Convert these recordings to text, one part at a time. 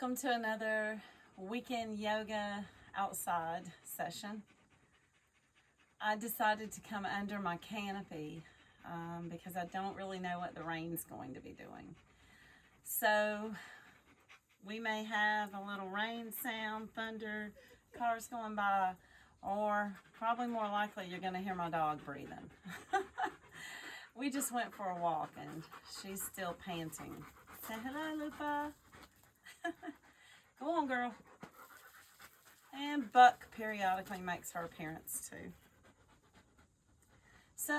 Welcome to another weekend yoga outside session. I decided to come under my canopy because I don't really know what the rain's going to be doing. So we may have a little rain sound, thunder, cars going by, or probably more likely you're going to hear my dog breathing. We just went for a walk and she's still panting. Say hello, Lupa. Go on, girl. And Buck periodically makes her appearance too. So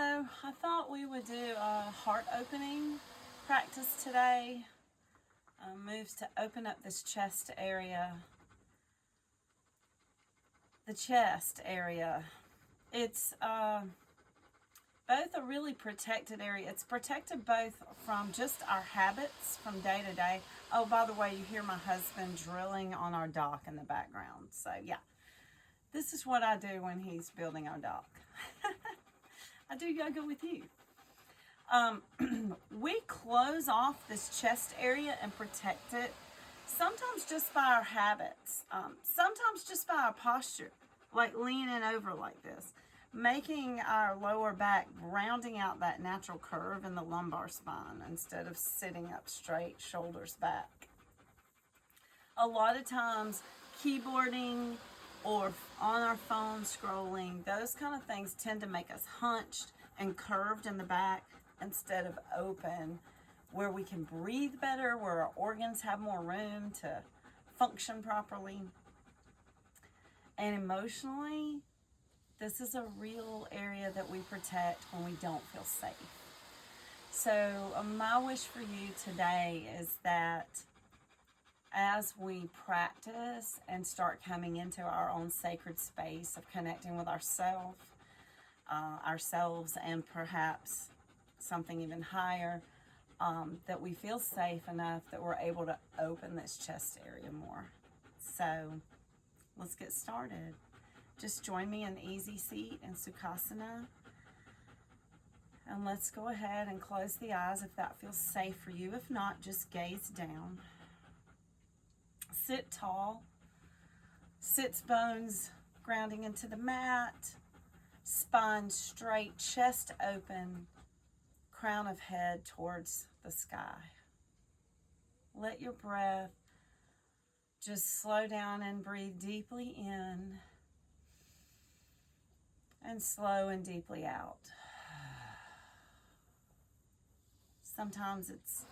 I thought we would do a heart opening practice today. Moves to open up this chest area. The chest area. It's both a really protected area. It's protected both from just our habits from day to day. Oh, by the way, you hear my husband drilling on our dock in the background. So yeah, this is what I do when he's building our dock. I do yoga with you. We close off this chest area and protect it, sometimes just by our habits, sometimes just by our posture, like leaning over like this, making our lower back, rounding out that natural curve in the lumbar spine instead of sitting up straight, shoulders back. A lot of times, keyboarding or on our phone scrolling, those kind of things tend to make us hunched and curved in the back instead of open, where we can breathe better, where our organs have more room to function properly. And emotionally, this is a real area that we protect when we don't feel safe. So my wish for you today is that as we practice and start coming into our own sacred space of connecting with ourselves and perhaps something even higher, that we feel safe enough that we're able to open this chest area more. So let's get started. Just join me in easy seat in Sukhasana. And let's go ahead and close the eyes if that feels safe for you. If not, just gaze down. Sit tall. Sits bones grounding into the mat. Spine straight, chest open. Crown of head towards the sky. Let your breath just slow down and breathe deeply in. And slow and deeply out. Sometimes it's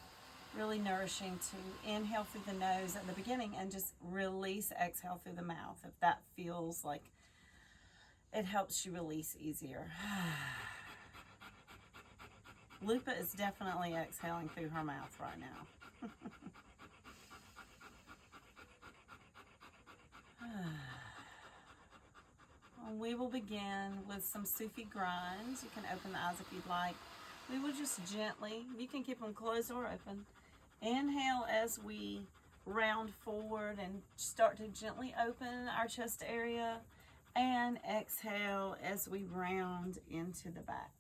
really nourishing to inhale through the nose at the beginning and just release, exhale through the mouth. If that feels like it helps you release easier. Lupa is definitely exhaling through her mouth right now. We will begin with some Sufi grinds. You can open the eyes if you'd like. We will just gently, you can keep them closed or open. Inhale as we round forward and start to gently open our chest area. And exhale as we round into the back.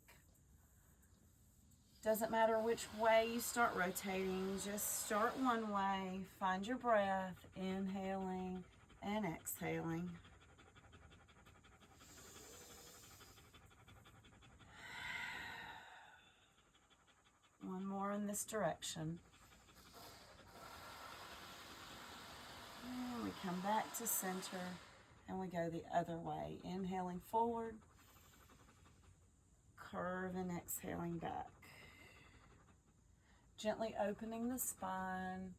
Doesn't matter which way you start rotating, just start one way. Find your breath, inhaling and exhaling. One more in this direction. And we come back to center and we go the other way. Inhaling forward, curve and exhaling back. Gently opening the spine.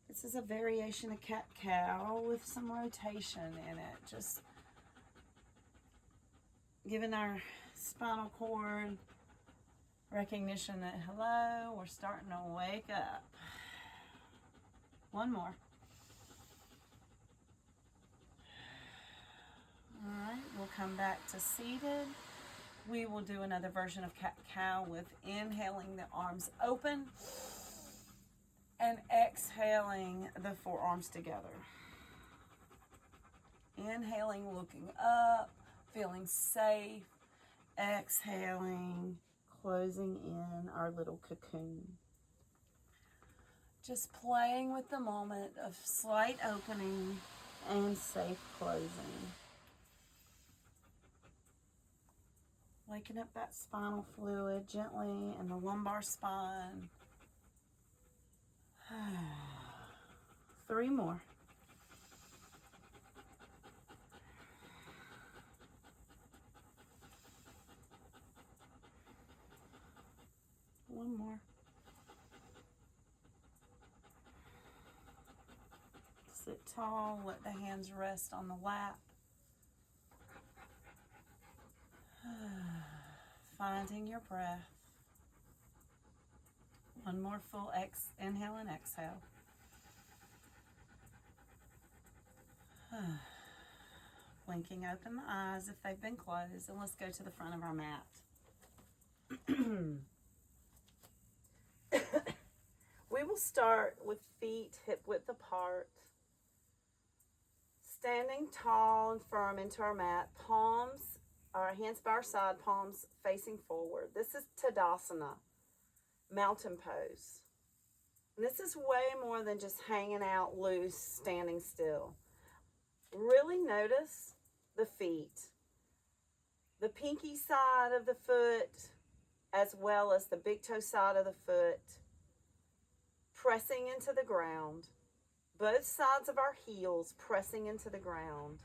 This is a variation of cat-cow with some rotation in it. Just giving our spinal cord recognition that, hello, we're starting to wake up. One more. All right, we'll come back to seated. We will do another version of cat-cow with inhaling the arms open and exhaling the forearms together. Inhaling, looking up, feeling safe. Exhaling, closing in our little cocoon. Just playing with the moment of slight opening and safe closing. Waking up that spinal fluid gently in the lumbar spine. 3 more. One more. Sit tall, let the hands rest on the lap. Finding your breath. One more full inhale and exhale. Blinking open the eyes if they've been closed, and let's go to the front of our mat. We will start with feet hip width apart. Standing tall and firm into our mat, palms, our hands by our side, palms facing forward. This is Tadasana, mountain pose. And this is way more than just hanging out loose, standing still. Really notice the feet, the pinky side of the foot, as well as the big toe side of the foot, pressing into the ground. Both sides of our heels pressing into the ground.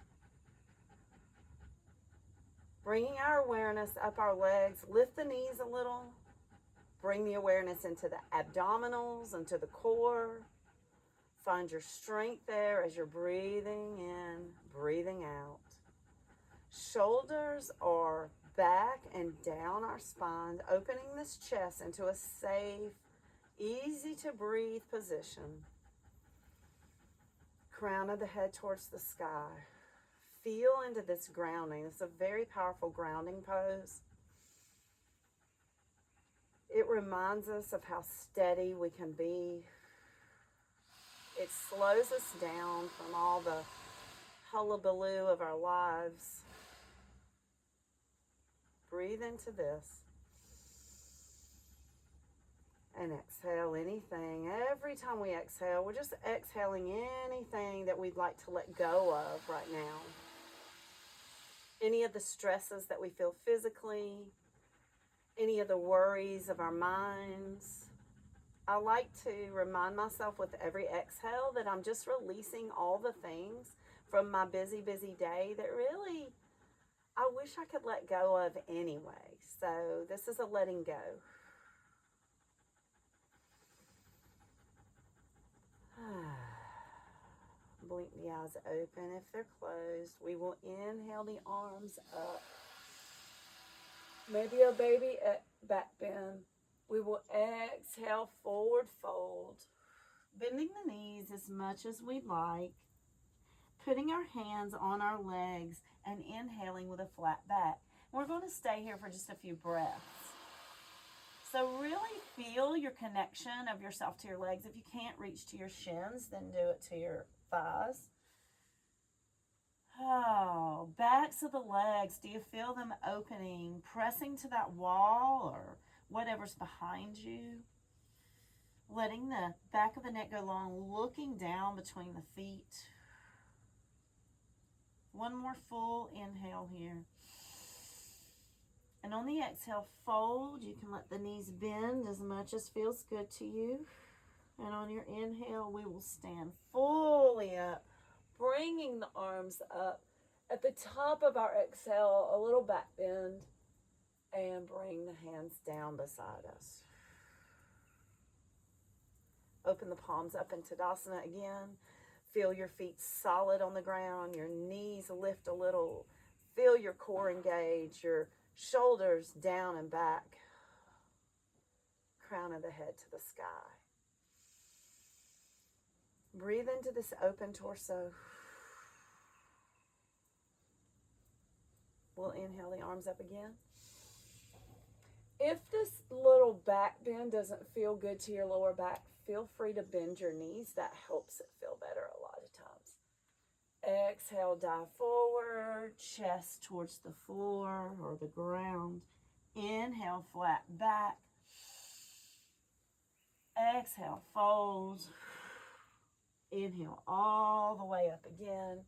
Bringing our awareness up our legs, lift the knees a little. Bring the awareness into the abdominals, into the core. Find your strength there as you're breathing in, breathing out. Shoulders are back and down our spine, opening this chest into a safe, easy to breathe position. Crown of the head towards the sky. Feel into this grounding. It's a very powerful grounding pose. It reminds us of how steady we can be. It slows us down from all the hullabaloo of our lives. Breathe into this. And exhale anything. Every time we exhale, we're just exhaling anything that we'd like to let go of right now. Any of the stresses that we feel physically, any of the worries of our minds. I like to remind myself with every exhale that I'm just releasing all the things from my busy, busy day that really I wish I could let go of anyway. So this is a letting go. Blink the eyes open if they're closed. We will inhale the arms up. Maybe a baby back bend. We will exhale, forward fold. Bending the knees as much as we'd like. Putting our hands on our legs and inhaling with a flat back. We're going to stay here for just a few breaths. So really feel your connection of yourself to your legs. If you can't reach to your shins, then do it to your thighs. Oh, backs of the legs. Do you feel them opening, pressing to that wall or whatever's behind you? Letting the back of the neck go long, looking down between the feet. One more full inhale here. And on the exhale, fold. You can let the knees bend as much as feels good to you. And on your inhale, we will stand fully up, bringing the arms up. At the top of our exhale, a little back bend. And bring the hands down beside us. Open the palms up in Tadasana again. Feel your feet solid on the ground. Your knees lift a little. Feel your core engage. Your shoulders down and back. Crown of the head to the sky. Breathe into this open torso. We'll inhale the arms up again. If this little back bend doesn't feel good to your lower back, feel free to bend your knees. That helps it feel better a lot of times. Exhale, dive forward, chest towards the floor or the ground. Inhale, flat back. Exhale, fold. Inhale all the way up again.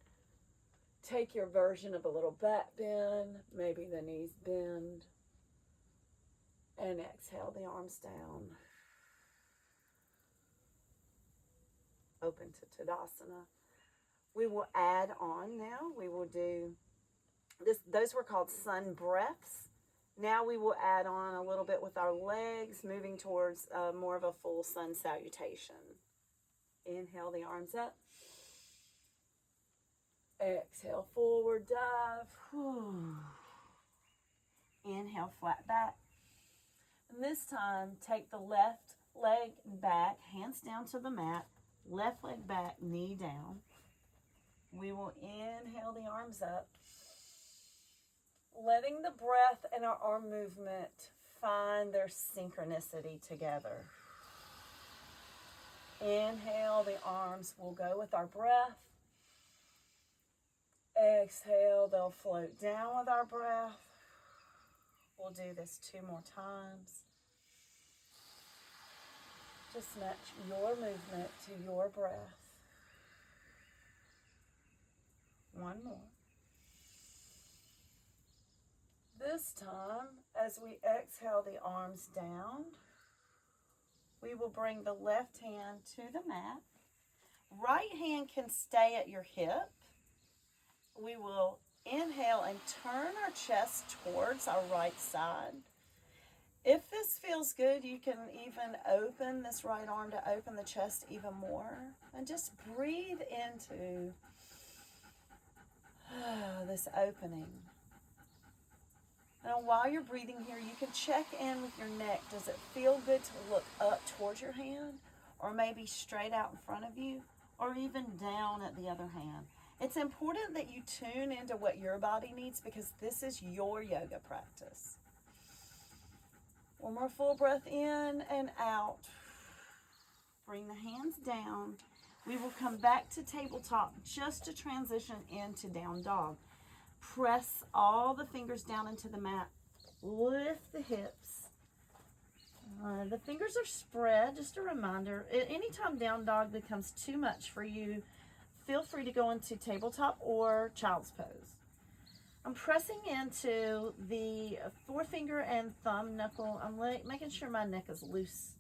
Take your version of a little back bend, maybe the knees bend. And exhale the arms down. Open to Tadasana. We will add on now. We will do this. Those were called sun breaths. Now we will add on a little bit with our legs, moving towards more of a full sun salutation. Inhale the arms up. Exhale, forward dive. Inhale, flat back. And this time, take the left leg back, hands down to the mat. Left leg back, knee down. We will inhale the arms up. Letting the breath and our arm movement find their synchronicity together. Inhale, the arms will go with our breath. Exhale, they'll float down with our breath. We'll do this 2 more times. Just match your movement to your breath. 1 more. This time, as we exhale the arms down, we will bring the left hand to the mat. Right hand can stay at your hip. We will inhale and turn our chest towards our right side. If this feels good, you can even open this right arm to open the chest even more. And just breathe into this opening. Now, while you're breathing here, you can check in with your neck. Does it feel good to look up towards your hand, or maybe straight out in front of you, or even down at the other hand? It's important that you tune into what your body needs, because this is your yoga practice. 1 more full breath in and out. Bring the hands down. We will come back to tabletop just to transition into down dog. Press all the fingers down into the mat. Lift the hips. The fingers are spread. Just a reminder, anytime down dog becomes too much for you, feel free to go into tabletop or child's pose. I'm pressing into the forefinger and thumb knuckle. I'm making sure my neck is loose.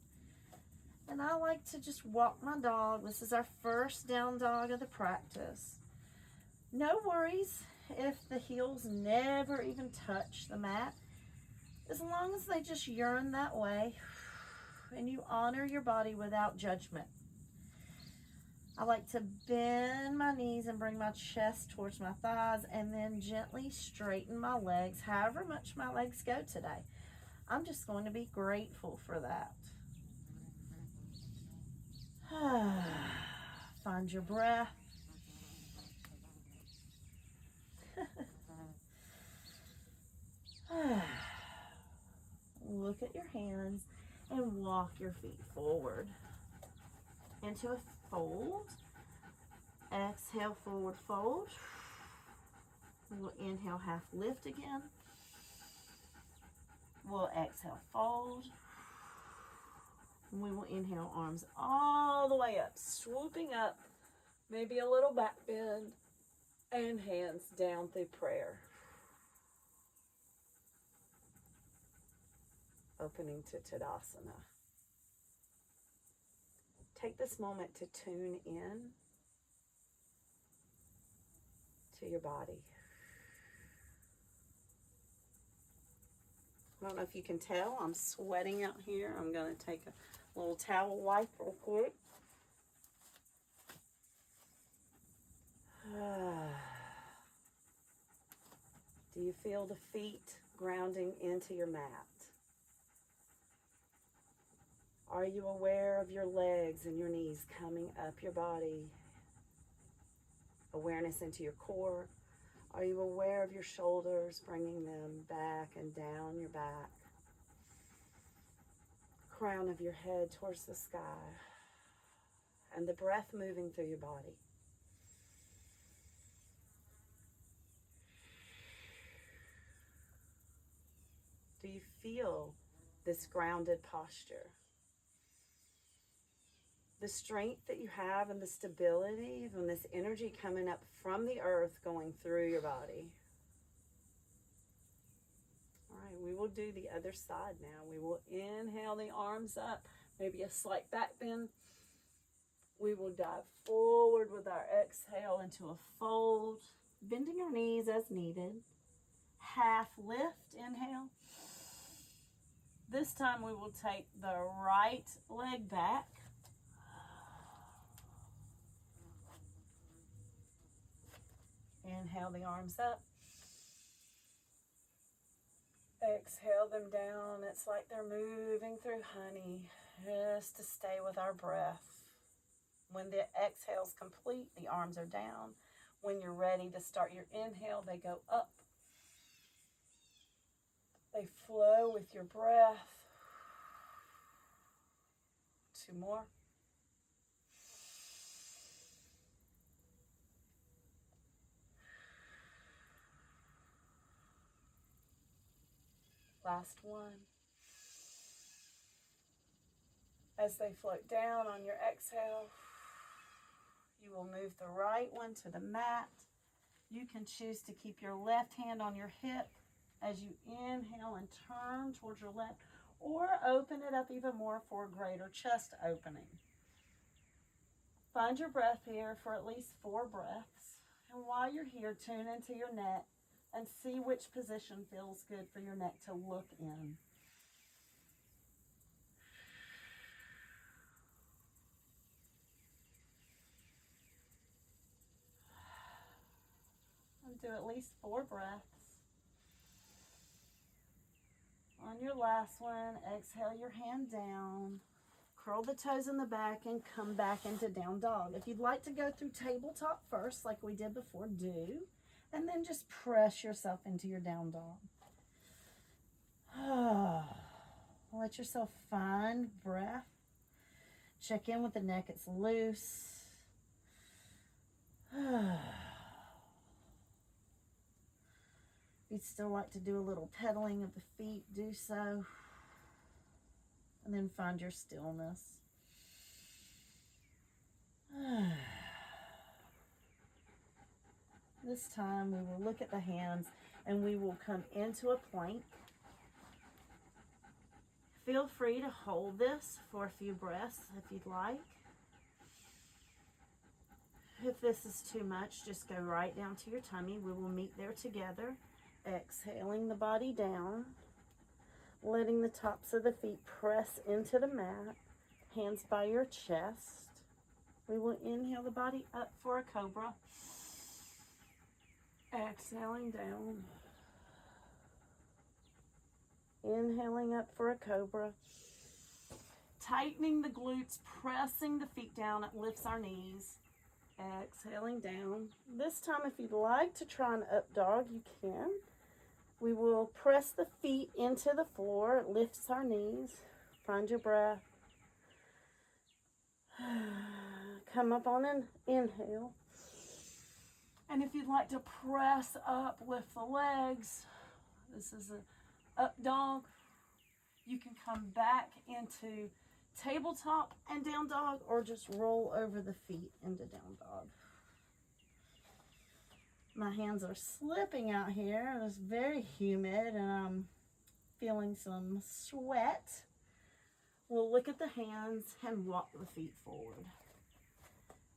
And I like to just walk my dog. This is our first down dog of the practice. No worries if the heels never even touch the mat, as long as they just yearn that way and you honor your body without judgment. I like to bend my knees and bring my chest towards my thighs, and then gently straighten my legs, however much my legs go today. I'm just going to be grateful for that. Find your breath. Look at your hands and walk your feet forward into a fold. Exhale, forward fold. We'll inhale, half lift again. We'll exhale, fold. And we will inhale, arms all the way up, swooping up, maybe a little back bend, and hands down through prayer. Opening to Tadasana. Take this moment to tune in to your body. I don't know if you can tell, I'm sweating out here. I'm going to take a little towel wipe real quick. Do you feel the feet grounding into your mat? Are you aware of your legs and your knees coming up your body? Awareness into your core. Are you aware of your shoulders, bringing them back and down your back? Crown of your head towards the sky. And the breath moving through your body. Do you feel this grounded posture? the strength that you have and the stability and this energy coming up from the earth going through your body. All right, we will do the other side now. We will inhale the arms up, maybe a slight back bend. We will dive forward with our exhale into a fold, bending our knees as needed. Half lift, inhale. This time we will take the right leg back. Inhale the arms up. Exhale them down. It's like they're moving through honey, just to stay with our breath. When the exhale's complete, the arms are down. When you're ready to start your inhale, they go up. They flow with your breath. 2 more. Last one. As they float down on your exhale, you will move the right one to the mat. You can choose to keep your left hand on your hip as you inhale and turn towards your left, or open it up even more for a greater chest opening. Find your breath here for at least 4 breaths. And while you're here, tune into your neck and see which position feels good for your neck to look in. And do at least 4 breaths. On your last one, exhale your hand down. Curl the toes in the back and come back into down dog. If you'd like to go through tabletop first, like we did before, do. And then just press yourself into your down dog. Let yourself find breath. Check in with the neck, it's loose. If you'd still like to do a little pedaling of the feet, do so. And then find your stillness. This time we will look at the hands and we will come into a plank. Feel free to hold this for a few breaths if you'd like. If this is too much, just go right down to your tummy. We will meet there together. Exhaling the body down. Letting the tops of the feet press into the mat. Hands by your chest. We will inhale the body up for a cobra. Exhaling down. Inhaling up for a cobra. Tightening the glutes, pressing the feet down. It lifts our knees. Exhaling down. This time, if you'd like to try an up dog, you can. We will press the feet into the floor. It lifts our knees. Find your breath. Come up on an inhale. And if you'd like to press up, lift the legs. This is an up dog. You can come back into tabletop and down dog, or just roll over the feet into down dog. My hands are slipping out here. It's very humid and I'm feeling some sweat. We'll look at the hands and walk the feet forward.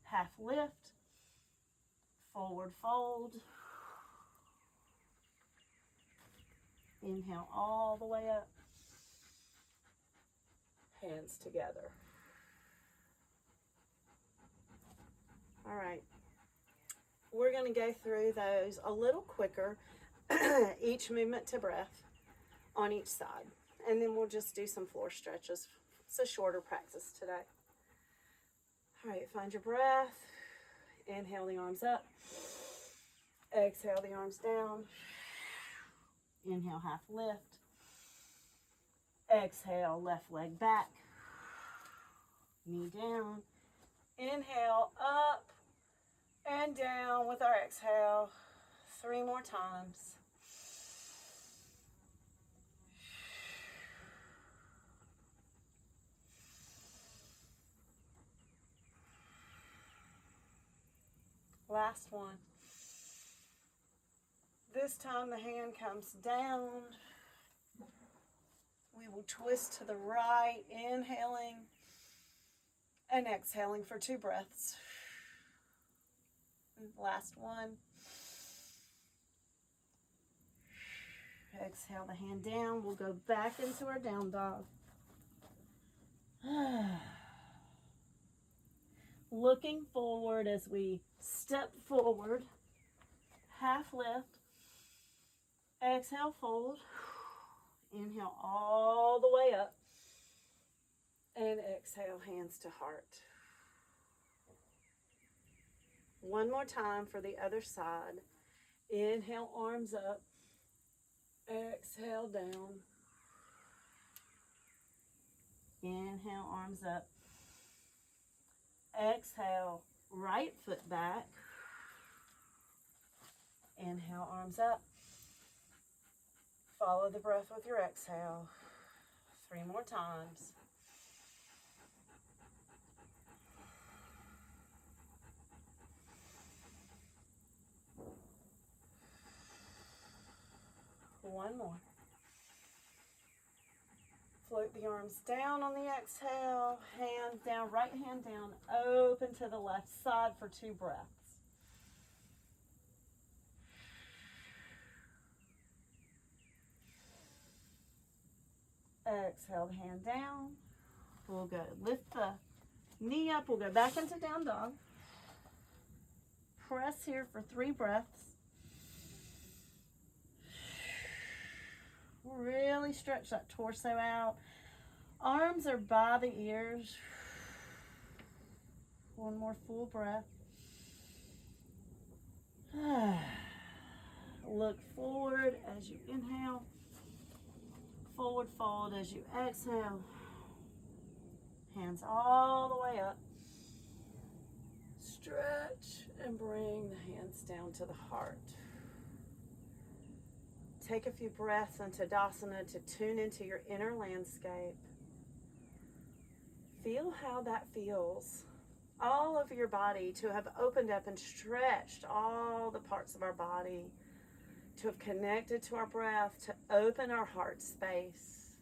Half lift, forward fold. Inhale all the way up. Hands together. All right. We're going to go through those a little quicker, each movement to breath on each side. And then we'll just do some floor stretches. It's a shorter practice today. All right, find your breath. Inhale the arms up. Exhale the arms down. Inhale, half lift. Exhale, left leg back. Knee down. Inhale, up and down with our exhale. 3 more times. Last one. This time the hand comes down. We will twist to the right, inhaling and exhaling for 2 breaths. Last one. Exhale the hand down. We'll go back into our down dog. Looking forward as we step forward. Half lift. Exhale, fold. Inhale all the way up. And exhale, hands to heart. One more time for the other side. Inhale, arms up. Exhale, down. Inhale, arms up. Exhale, right foot back. Inhale, arms up. Follow the breath with your exhale. 3 more times. One more. Float the arms down on the exhale. Hand down, right hand down. Open to the left side for 2 breaths. Exhale the hand down. We'll go lift the knee up. We'll go back into down dog. Press here for 3 breaths. Really stretch that torso out. Arms are by the ears. One more full breath. Look forward as you inhale. Forward fold as you exhale. Hands all the way up. Stretch and bring the hands down to the heart. Take a few breaths into Tadasana to tune into your inner landscape. Feel how that feels. All over your body to have opened up and stretched all the parts of our body, to have connected to our breath, to open our heart space.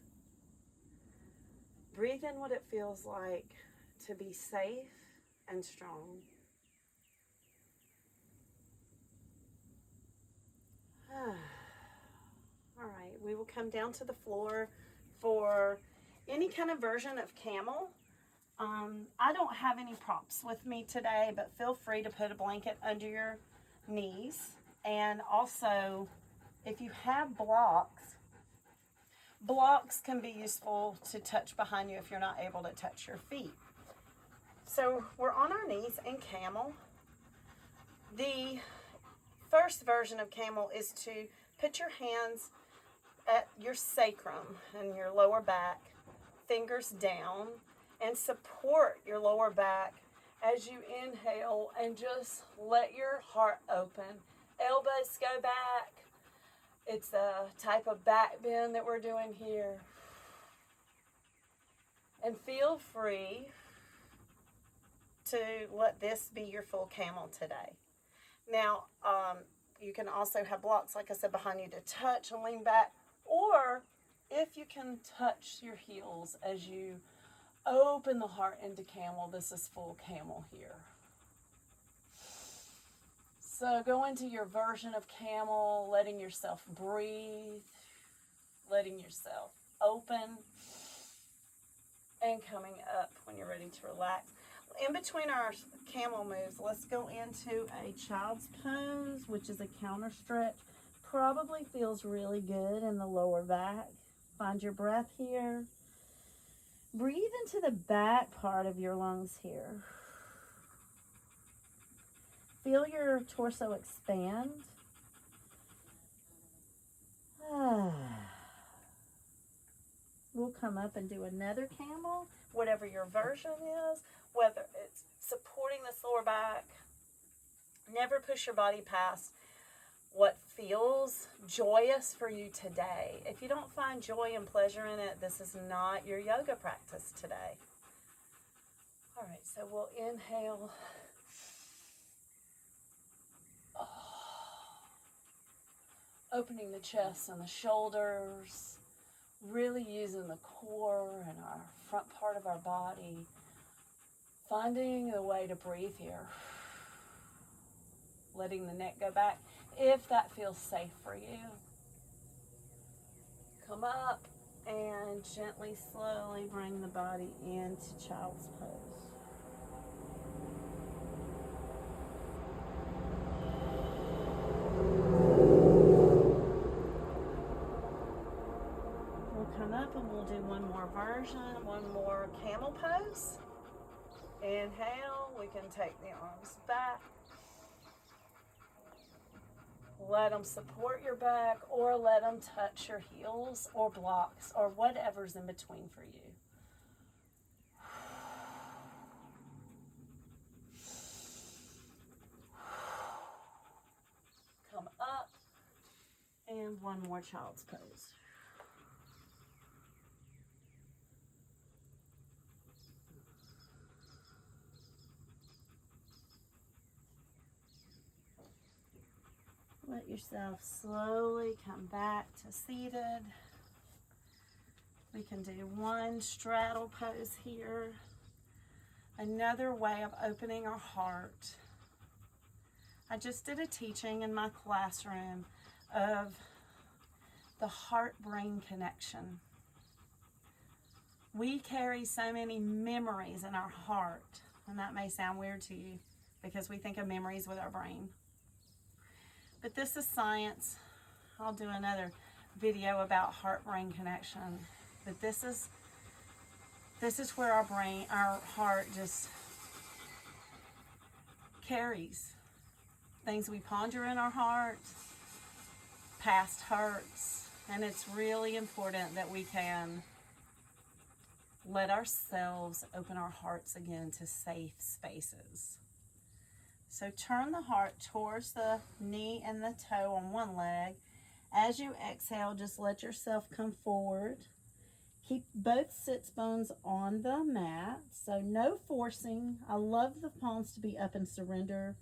Breathe in what it feels like to be safe and strong. All right, we will come down to the floor for any kind of version of camel. I don't have any props with me today, but feel free to put a blanket under your knees. And also, if you have blocks can be useful to touch behind you if you're not able to touch your feet. So we're on our knees in camel. The first version of camel is to put your hands at your sacrum and your lower back, fingers down, and support your lower back as you inhale and just let your heart open. Elbows go back. It's a type of back bend that we're doing here. And feel free to let this be your full camel today. Now, you can also have blocks, like I said, behind you to touch and lean back. Or if you can touch your heels as you open the heart into camel, this is full camel here. So go into your version of camel, letting yourself breathe, letting yourself open, and coming up when you're ready to relax. In between our camel moves, let's go into a child's pose, which is a counter stretch. Probably feels really good in the lower back. Find your breath here. Breathe into the back part of your lungs here. Feel your torso expand. We'll come up and do another camel, whatever your version is, whether it's supporting this lower back. Never push your body past what feels joyous for you today. If you don't find joy and pleasure in it, this is not your yoga practice today. All right, so we'll inhale. Opening the chest and the shoulders, really using the core and our front part of our body, finding a way to breathe here, letting the neck go back if that feels safe for you. Come up and gently, slowly bring the body into child's pose. We'll come up and we'll do one more version, one more camel pose. Inhale, we can take the arms back. Let them support your back or let them touch your heels or blocks or whatever's in between for you. Come up and one more child's pose. Let yourself slowly come back to seated. We can do one straddle pose here. Another way of opening our heart. I just did a teaching in my classroom of the heart-brain connection. We carry so many memories in our heart, and that may sound weird to you because we think of memories with our brain. But this is science. I'll do another video about heart-brain connection. But this is where our heart just carries things we ponder in our heart, past hurts, and it's really important that we can let ourselves open our hearts again to safe spaces. So turn the heart towards the knee and the toe on one leg. As you exhale, just let yourself come forward. Keep both sits bones on the mat, so no forcing. I love the palms to be up in surrender.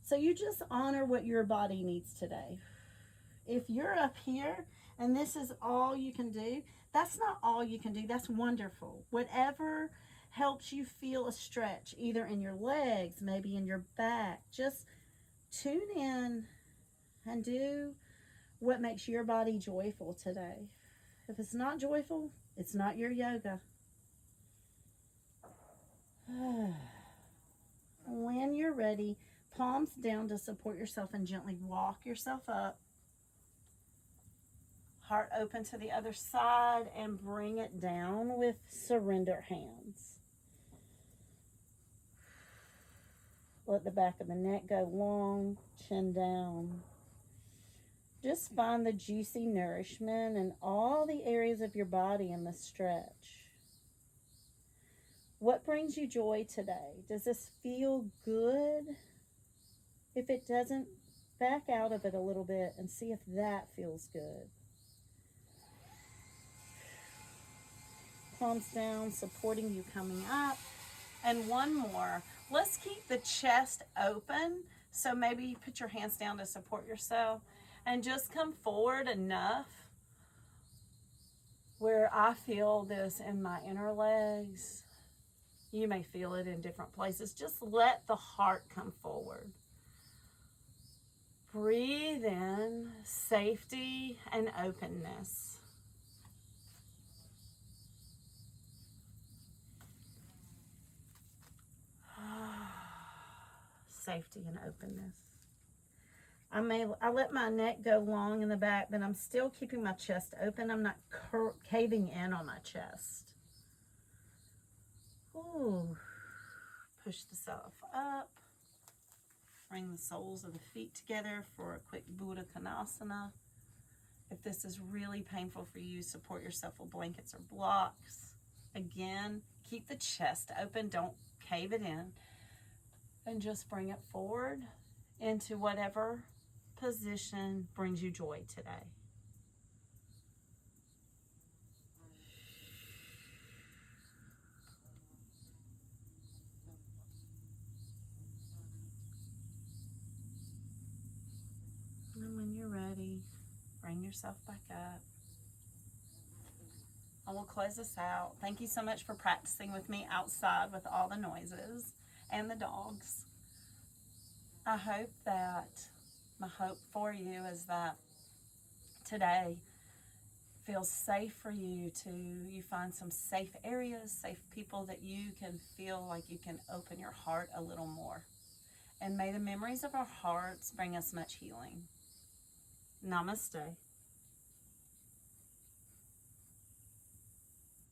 So you just honor what your body needs today. If you're up here and this is all you can do, that's not all you can do. That's wonderful. Whatever helps you feel a stretch, either in your legs, maybe in your back, just tune in and do what makes your body joyful today. If it's not joyful, it's not your yoga. When you're ready, palms down to support yourself and gently walk yourself up. Heart open to the other side and bring it down with surrender hands. Let the back of the neck go long, chin down. Just find the juicy nourishment in all the areas of your body in the stretch. What brings you joy today? Does this feel good? If it doesn't, back out of it a little bit and see if that feels good. Palms down, supporting you coming up. And one more. Let's keep the chest open. So maybe you put your hands down to support yourself and just come forward enough where I feel this in my inner legs. You may feel it in different places. Just let the heart come forward. Breathe in safety and openness. Safety and openness. I let my neck go long in the back, but I'm still keeping my chest open. I'm not caving in on my chest. Ooh. Push the self up. Bring the soles of the feet together for a quick Buddha Konasana. If this is really painful for you, support yourself with blankets or blocks. Again, keep the chest open. Don't cave it in. And just bring it forward into whatever position brings you joy today. And when you're ready, yourself back up. I will close this out. Thank you so much for practicing with me outside with all the noises and the dogs. I hope that, my hope for you is that today feels safe for you you find some safe areas, safe people that you can feel like you can open your heart a little more. And may the memories of our hearts bring us much healing. Namaste.